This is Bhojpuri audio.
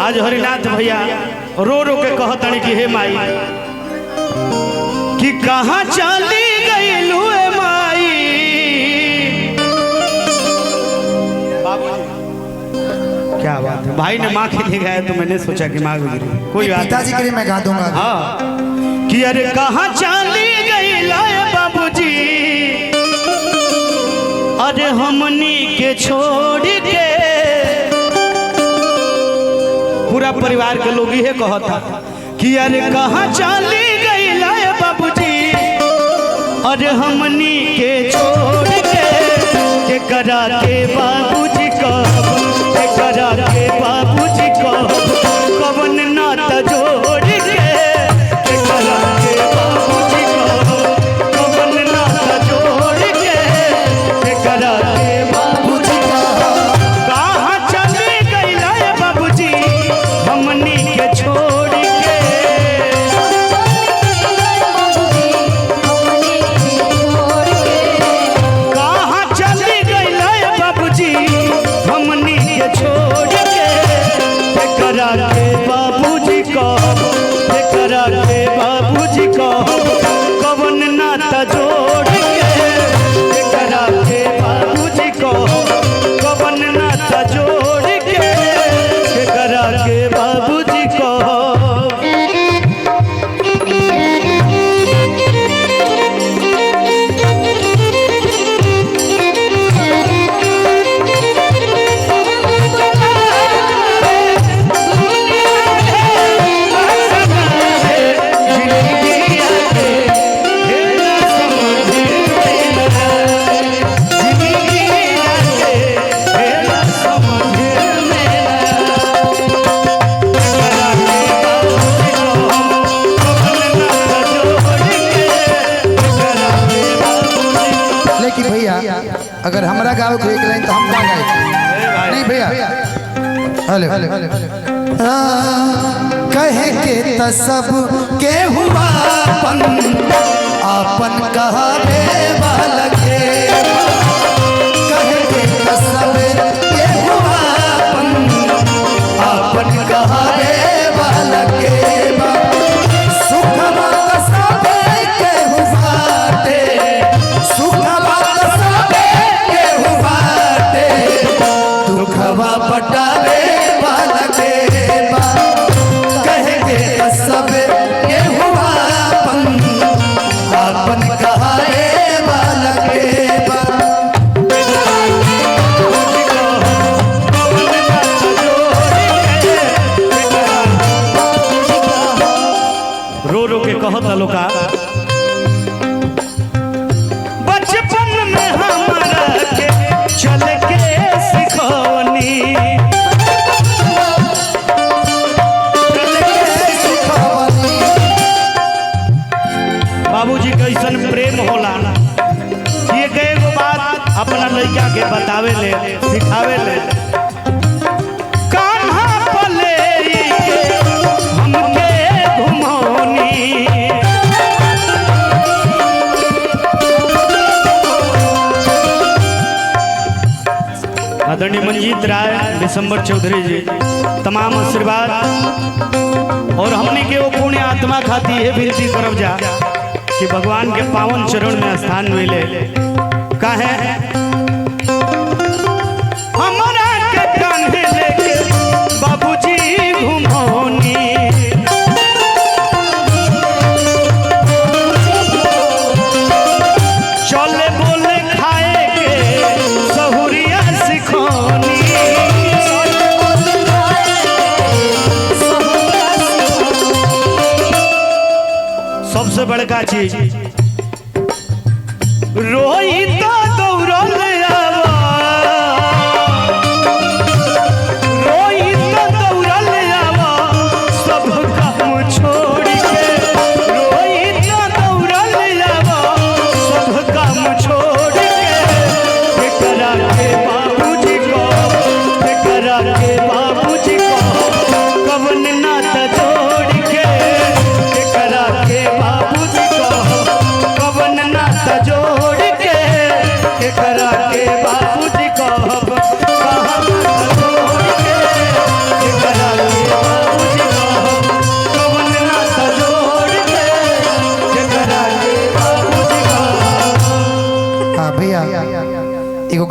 आज हरिनाथ भैया रो रो के कहतनी कि हे माई कि कहाँ चली गईलू माई। क्या बात है, भाई ने माँ के लिए गाया तो मैंने सोचा कि माँ गुजरी कोई बात पिताजी के लिए मैं गा दूंगा। हाँ कि अरे कहाँ चली गई बाबूजी, अरे हमनी के छोड़ के। पूरा परिवार के लोग ये कहता कि अरे कहाँ चली गई बाबूजी, अरे हमनी के छोड़ के करा के बाबूजी कब, के करा के बाबूजी कब, कवन नाता जोड़ के करा के बाबूजी कब, कवन नाता जोड़ के करा के बाबूजी कब। कहाँ चली गई बाबूजी हमनी के छोड़ के, कहाँ चली गई बाबूजी हमनी के छोड़ के करा के बाबूजी कब, करा के बाबूजी कब, कवन नाता जोड़ के करा के बाबूजी कब, कवन नाता जोड़ के करा के बाबूजी कब। लेकिन भैया अगर हमरा गाँव के एक लाइन तो हम गा गाए नहीं भैया। हेलो कहे के त सब के हुआ अपन आपन कहावे वाला के, कहे के त सब के हुआ अपन आपन कहावे वाला के। सुखवा सबे के हुआते, सुखवा सबे के हुआते, दुखवा पटावे वाला के। कहे के सब के हुआ अपन कहावे वाला के। रो रो के कहता लोका बचपन में हमारा के चल के सिखौनी, बाबूजी कैसन प्रेम होला ये एगो बात अपना लड़का के बतावे ले सिखावे ले। कान्हा पले के हमके घुमौनी, आदरणीय मंजीत राय दिसंबर चौधरी जी तमाम आशीर्वाद और हमने के वो पुण्य आत्मा खाती है विनती करब जा कि भगवान के पावन चरण में स्थान मिले। काहे हमारा के कान्हे लेके बाबूजी घुमौनी, चले बोले खाए के सहुरिया सिखौनी। सबसे बड़का चीज रोई तो दौड़ल आवा, रोई तो दौड़ल आवा सब काम छोड़ के, रोई तो दौड़ल आवा सब काम छोड़ के करा के बाबूजी को, करा के बाबूजी को, कवन नाता जोड़ के करा के बाबूजी को, भैया